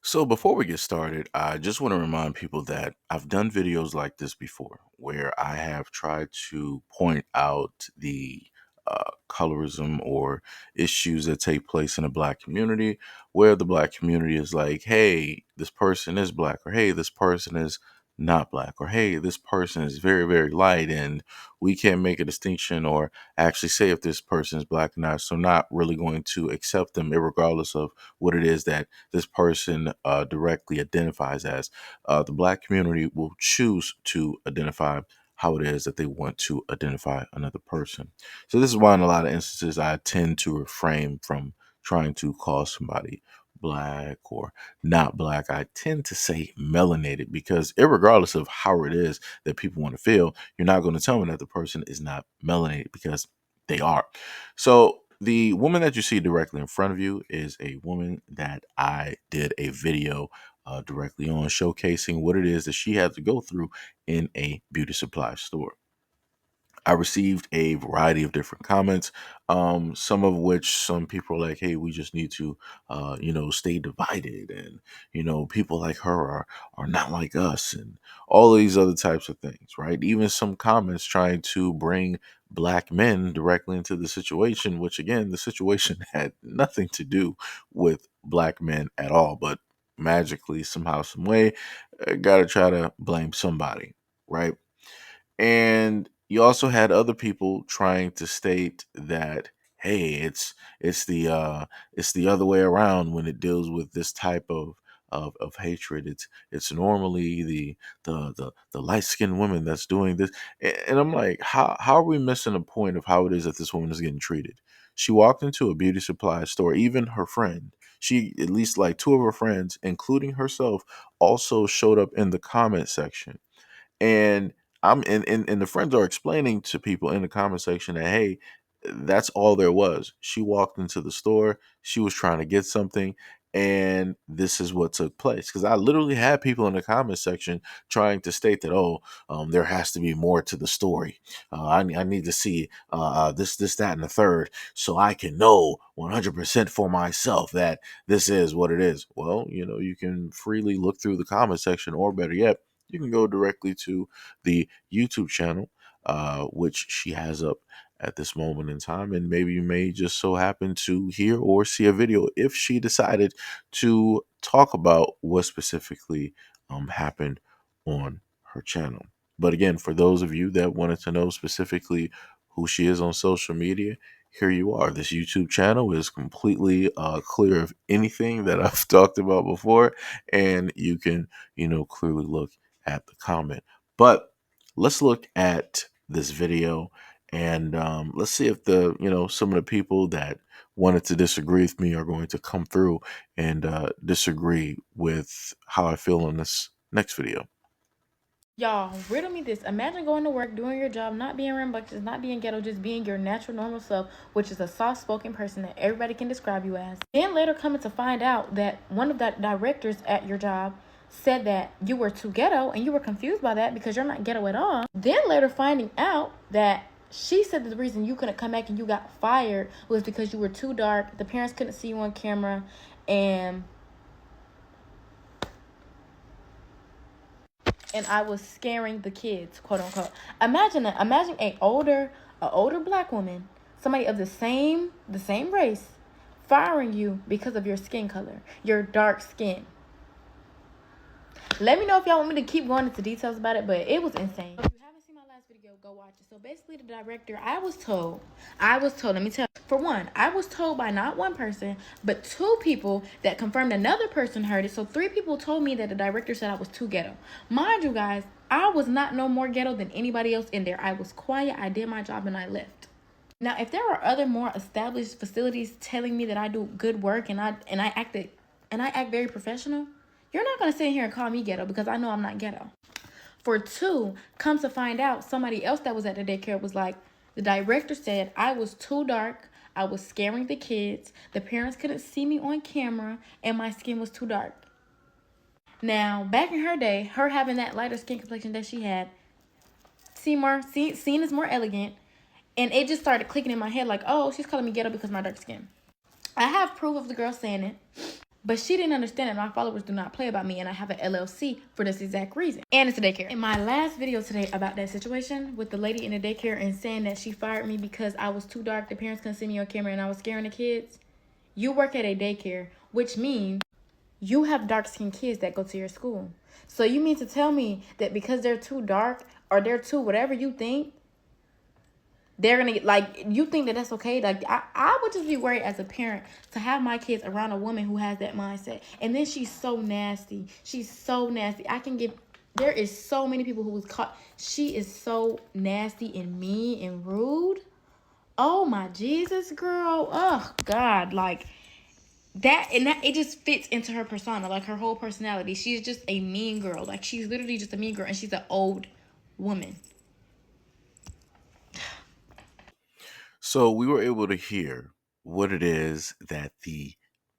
So before we get started, I just want to remind people that I've done videos like this before where I have tried to point out the colorism or issues that take place in the black community, where the black community is like, hey, this person is black, or hey, this person is not black, or hey, this person is very, very light, and we can't make a distinction or actually say if this person is black or not. So, not really going to accept them, regardless of what it is that this person directly identifies as. The black community will choose to identify how it is that they want to identify another person. So this is why in a lot of instances I tend to refrain from trying to call somebody black or not black. I tend to say melanated because regardless of how it is that people want to feel, you're not going to tell me that the person is not melanated because they are. So the woman that you see directly in front of you is a woman that I did a video directly on, showcasing what it is that she had to go through in a beauty supply store. I received a variety of different comments, some of which some people are like, hey, we just need to, stay divided. And, people like her are not like us and all of these other types of things, right? Even some comments trying to bring black men directly into the situation, which again, the situation had nothing to do with black men at all. But magically, somehow, some way, got to try to blame somebody, right? And you also had other people trying to state that, hey, it's the other way around when it deals with this type of hatred. It's normally the light skinned woman that's doing this. And I'm like, how are we missing the point of how it is that this woman is getting treated? She walked into a beauty supply store, even her friend. She, at least like two of her friends, including herself, also showed up in the comment section, and and the friends are explaining to people in the comment section that, hey, that's all there was. She walked into the store, she was trying to get something, and this is what took place. Because I literally had people in the comment section trying to state that, oh, there has to be more to the story. I need to see this, that, and the third, so I can know 100% for myself that this is what it is. Well, you can freely look through the comment section, or better yet, you can go directly to the YouTube channel, which she has up at this moment in time. And maybe you may just so happen to hear or see a video if she decided to talk about what specifically happened on her channel. But again, for those of you that wanted to know specifically who she is on social media, here you are. This YouTube channel is completely clear of anything that I've talked about before, and you can, clearly look at the comment. But let's look at this video, and let's see if some of the people that wanted to disagree with me are going to come through and disagree with how I feel in this next video. Y'all, riddle me this. Imagine going to work, doing your job, not being rambunctious, not being ghetto, just being your natural, normal self, which is a soft spoken person that everybody can describe you as. Then later coming to find out that one of the directors at your job said that you were too ghetto and you were confused by that because you're not ghetto at all. Then later finding out that she said that the reason you couldn't come back and you got fired was because you were too dark, the parents couldn't see you on camera, and I was scaring the kids, quote unquote. Imagine that. Imagine a older black woman, somebody of the same race, firing you because of your skin color, your dark skin. Let me know if y'all want me to keep going into details about it, but it was insane. If you haven't seen my last video, go watch it. So basically, the director, let me tell you. For one, I was told by not one person, but two people that confirmed another person heard it. So three people told me that the director said I was too ghetto. Mind you guys, I was not no more ghetto than anybody else in there. I was quiet, I did my job, and I left. Now, if there are other more established facilities telling me that I do good work and I act very professional, you're not gonna sit here and call me ghetto because I know I'm not ghetto. For two, comes to find out, somebody else that was at the daycare was like, the director said I was too dark, I was scaring the kids, the parents couldn't see me on camera, and my skin was too dark. Now, back in her day, her having that lighter skin complexion that she had, seen as more elegant, and it just started clicking in my head like, oh, she's calling me ghetto because of my dark skin. I have proof of the girl saying it. But she didn't understand that my followers do not play about me, and I have an LLC for this exact reason. And it's a daycare. In my last video today about that situation with the lady in the daycare and saying that she fired me because I was too dark, the parents couldn't see me on camera, and I was scaring the kids. You work at a daycare, which means you have dark-skinned kids that go to your school. So you mean to tell me that because they're too dark or they're too whatever you think, they're gonna get, like, you think that that's okay? Like, I would just be worried as a parent to have my kids around a woman who has that mindset. And then she's so nasty. She's so nasty. I can get, there is so many people who was caught. She is so nasty and mean and rude. Oh my Jesus, girl. Oh God. Like that, and that, it just fits into her persona, like her whole personality. She's just a mean girl. Like, she's literally just a mean girl, and she's an old woman. So we were able to hear what it is that the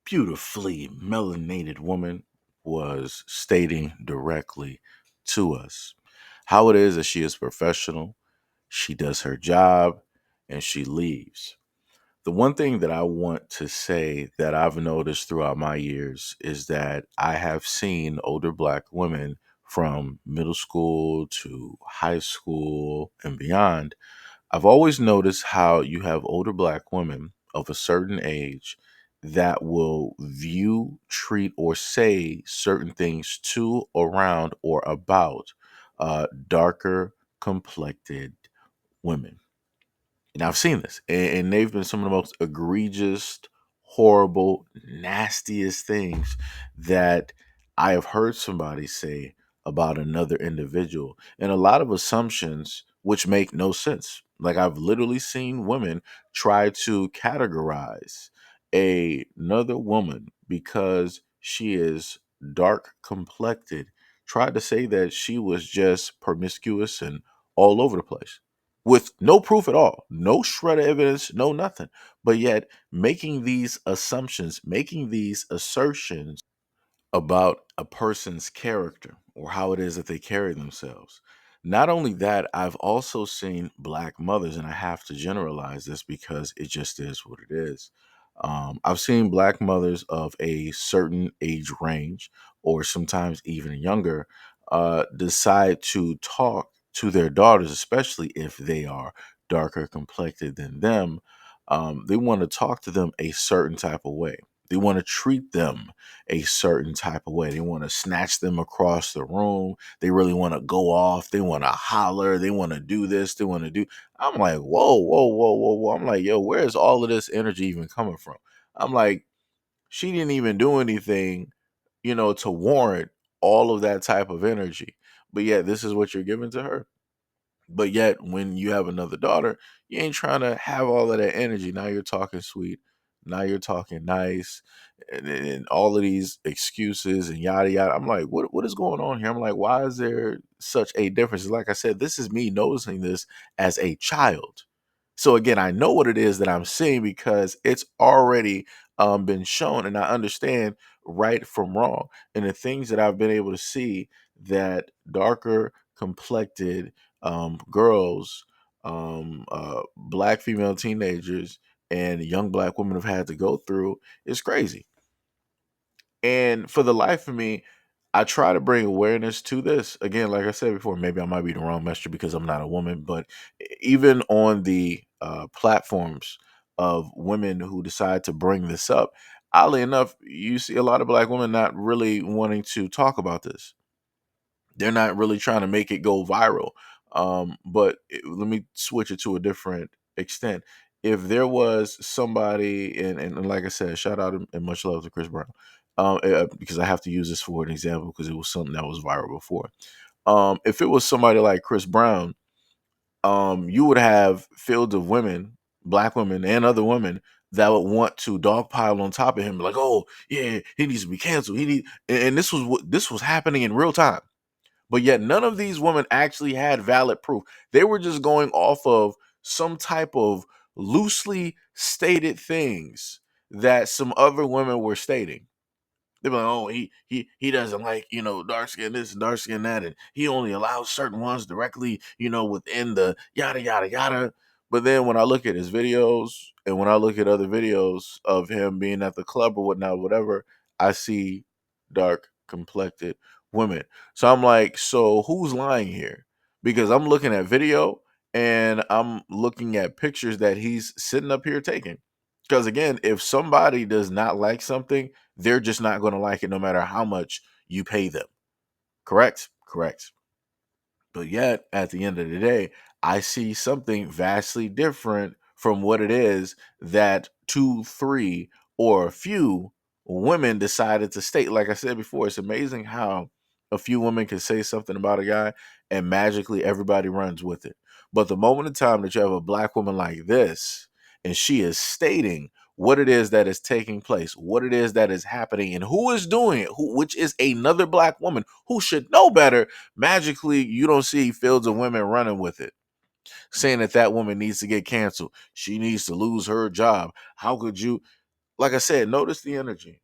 beautifully melanated woman was stating directly to us. How it is that she is professional, she does her job, and she leaves. The one thing that I want to say that I've noticed throughout my years is that I have seen older black women from middle school to high school and beyond. I've always noticed how you have older black women of a certain age that will view, treat, or say certain things to, around, or about darker complected women. And I've seen this, and they've been some of the most egregious, horrible, nastiest things that I have heard somebody say about another individual, and a lot of assumptions which make no sense. Like, I've literally seen women try to categorize another woman because she is dark complected, tried to say that she was just promiscuous and all over the place with no proof at all, no shred of evidence, no nothing. But yet making these assumptions, making these assertions about a person's character or how it is that they carry themselves. Not only that, I've also seen black mothers, and I have to generalize this because it just is what it is. I've seen black mothers of a certain age range, or sometimes even younger, decide to talk to their daughters, especially if they are darker complected than them. They want to talk to them a certain type of way. They want to treat them a certain type of way. They want to snatch them across the room. They really want to go off. They want to holler. They want to do this. They want to do. I'm like, whoa, whoa, whoa, whoa, whoa. I'm like, yo, where is all of this energy even coming from? I'm like, she didn't even do anything, to warrant all of that type of energy. But yet, this is what you're giving to her. But yet, when you have another daughter, you ain't trying to have all of that energy. Now you're talking sweet. Now you're talking nice, and all of these excuses and yada yada. I'm like, what is going on here? I'm like, why is there such a difference? Like I said, this is me noticing this as a child. So again, I know what it is that I'm seeing because it's already been shown, and I understand right from wrong. And the things that I've been able to see that darker complected girls, black female teenagers, and young black women have had to go through is crazy. And for the life of me, I try to bring awareness to this. Again, like I said before, maybe I might be the wrong messenger because I'm not a woman, but even on the platforms of women who decide to bring this up, oddly enough, you see a lot of black women not really wanting to talk about this. They're not really trying to make it go viral. Let me switch it to a different extent. If there was somebody, and like I said, shout out and much love to Chris Brown, because I have to use this for an example because it was something that was viral before. If it was somebody like Chris Brown, you would have fields of women, black women, and other women that would want to dogpile on top of him, like, "Oh yeah, he needs to be canceled." And this was happening in real time. But yet none of these women actually had valid proof. They were just going off of some type of loosely stated things that some other women were stating. They're like, oh, he doesn't like, dark skin this and dark skin that, and he only allows certain ones directly, within the yada yada yada. But then when I look at his videos and when I look at other videos of him being at the club or whatnot, whatever, I see dark complected women. So I'm like, so who's lying here? Because I'm looking at video and I'm looking at pictures that he's sitting up here taking. Because again, if somebody does not like something, they're just not going to like it no matter how much you pay them. Correct? Correct. But yet, at the end of the day, I see something vastly different from what it is that two, three, or a few women decided to state. Like I said before, it's amazing how a few women can say something about a guy and magically everybody runs with it. But the moment in time that you have a black woman like this, and she is stating what it is that is taking place, what it is that is happening, and who is doing it, which is another black woman who should know better. Magically, you don't see fields of women running with it, saying that that woman needs to get canceled. She needs to lose her job. How could you? Like I said, notice the energy.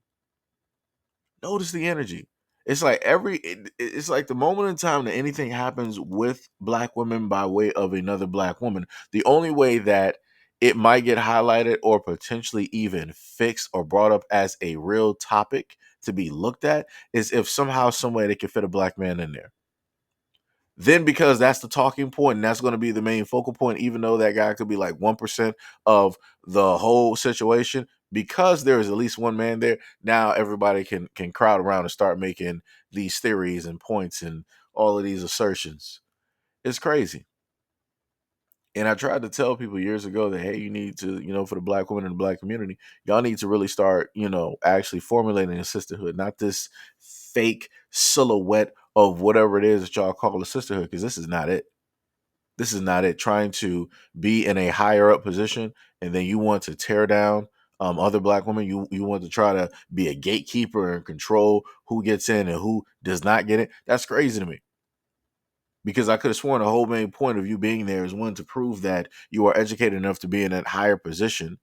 Notice the energy. It's like it's like the moment in time that anything happens with black women by way of another black woman, the only way that it might get highlighted or potentially even fixed or brought up as a real topic to be looked at is if somehow, some way they can fit a black man in there. Then because that's the talking point and that's going to be the main focal point, even though that guy could be like 1% of the whole situation, because there is at least one man there, now everybody can crowd around and start making these theories and points and all of these assertions. It's crazy. And I tried to tell people years ago that, hey, you need to, for the black women in the black community, y'all need to really start, actually formulating a sisterhood, not this fake silhouette of whatever it is that y'all call a sisterhood, because this is not it. This is not it. Trying to be in a higher up position and then you want to tear down other black women. You want to try to be a gatekeeper and control who gets in and who does not get it. That's crazy to me, because I could have sworn the whole main point of you being there is one, to prove that you are educated enough to be in that higher position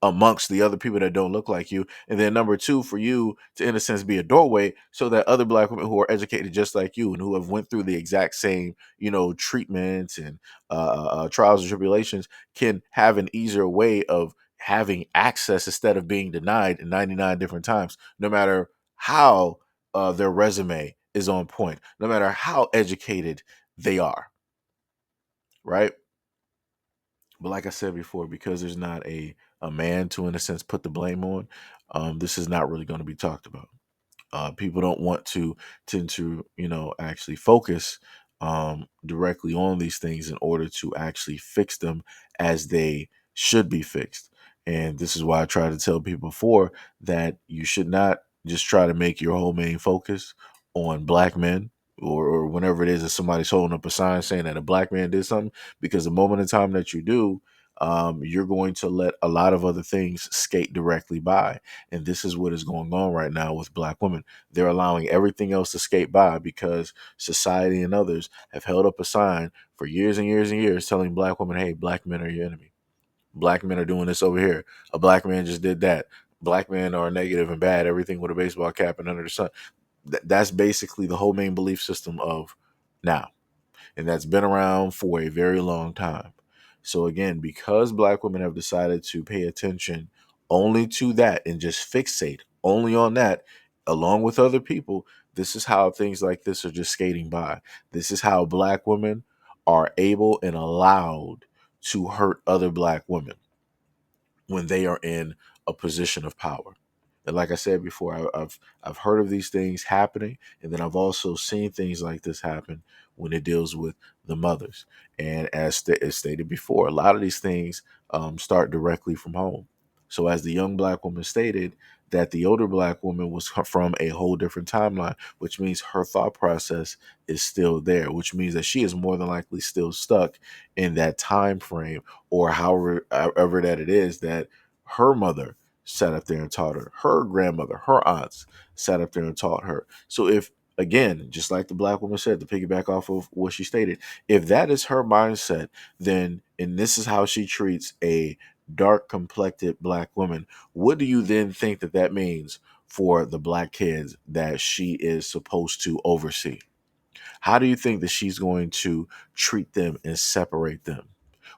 amongst the other people that don't look like you. And then number two, for you to, in a sense, be a doorway so that other black women who are educated just like you and who have went through the exact same, treatments and trials and tribulations can have an easier way of having access instead of being denied 99 different times, no matter how their resume is on point, no matter how educated they are, right? But like I said before, because there's not a man to, in a sense, put the blame on, this is not really going to be talked about. People don't want to tend to, actually focus directly on these things in order to actually fix them as they should be fixed. And this is why I try to tell people before that you should not just try to make your whole main focus on black men, or whenever it is that somebody's holding up a sign saying that a black man did something, because the moment in time that you do, you're going to let a lot of other things skate directly by. And this is what is going on right now with black women. They're allowing everything else to skate by because society and others have held up a sign for years and years and years telling black women, hey, black men are your enemy. Black men are doing this over here. A black man just did that. Black men are negative and bad, everything with a baseball cap and under the sun. That's basically the whole main belief system of now, and that's been around for a very long time. So again, because black women have decided to pay attention only to that and just fixate only on that, along with other people, this is how things like this are just skating by. This is how black women are able and allowed to hurt other black women when they are in a position of power. And like I said before, I've heard of these things happening, and then I've also seen things like this happen when it deals with the mothers. And as stated before, a lot of these things start directly from home. So as the young black woman stated, that the older black woman was from a whole different timeline, which means her thought process is still there, which means that she is more than likely still stuck in that time frame, or however that it is that her mother sat up there and taught her grandmother, her aunts sat up there and taught her. So if, again, just like the black woman said, to piggyback off of what she stated, if that is her mindset, then, and this is how she treats a dark complected black woman, what do you then think that that means for the black kids that she is supposed to oversee? How do you think that she's going to treat them and separate them?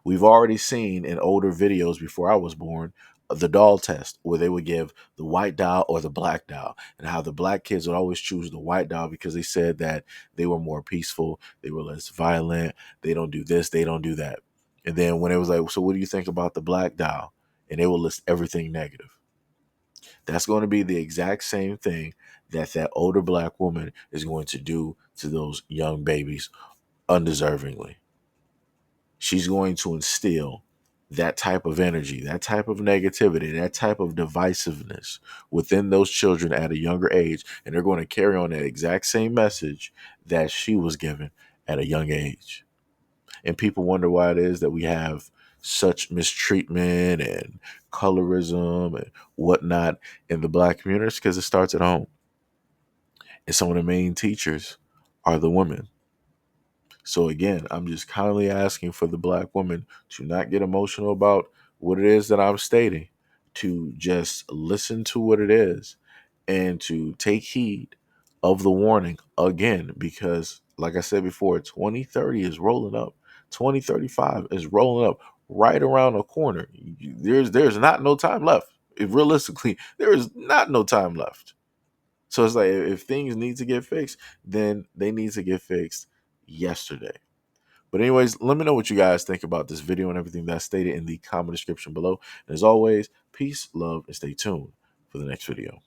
We've already seen in older videos before I was born the doll test, where they would give the white doll or the black doll, and how the black kids would always choose the white doll because they said that they were more peaceful, they were less violent, they don't do this, they don't do that. And then when it was like, so what do you think about the black doll? And they will list everything negative. That's going to be the exact same thing that that older black woman is going to do to those young babies undeservingly. She's going to instill that type of energy, that type of negativity, that type of divisiveness within those children at a younger age. And they're going to carry on that exact same message that she was given at a young age. And people wonder why it is that we have such mistreatment and colorism and whatnot in the black community, because it starts at home. And some of the main teachers are the women. So again, I'm just kindly asking for the black woman to not get emotional about what it is that I'm stating, to just listen to what it is and to take heed of the warning again, because like I said before, 2030 is rolling up. 2035 is rolling up right around the corner. There's not no time left. If realistically, there is not no time left. So it's like if things need to get fixed, then they need to get fixed yesterday. But anyways, let me know what you guys think about this video and everything that's stated in the comment description below. And as always, peace, love, and stay tuned for the next video.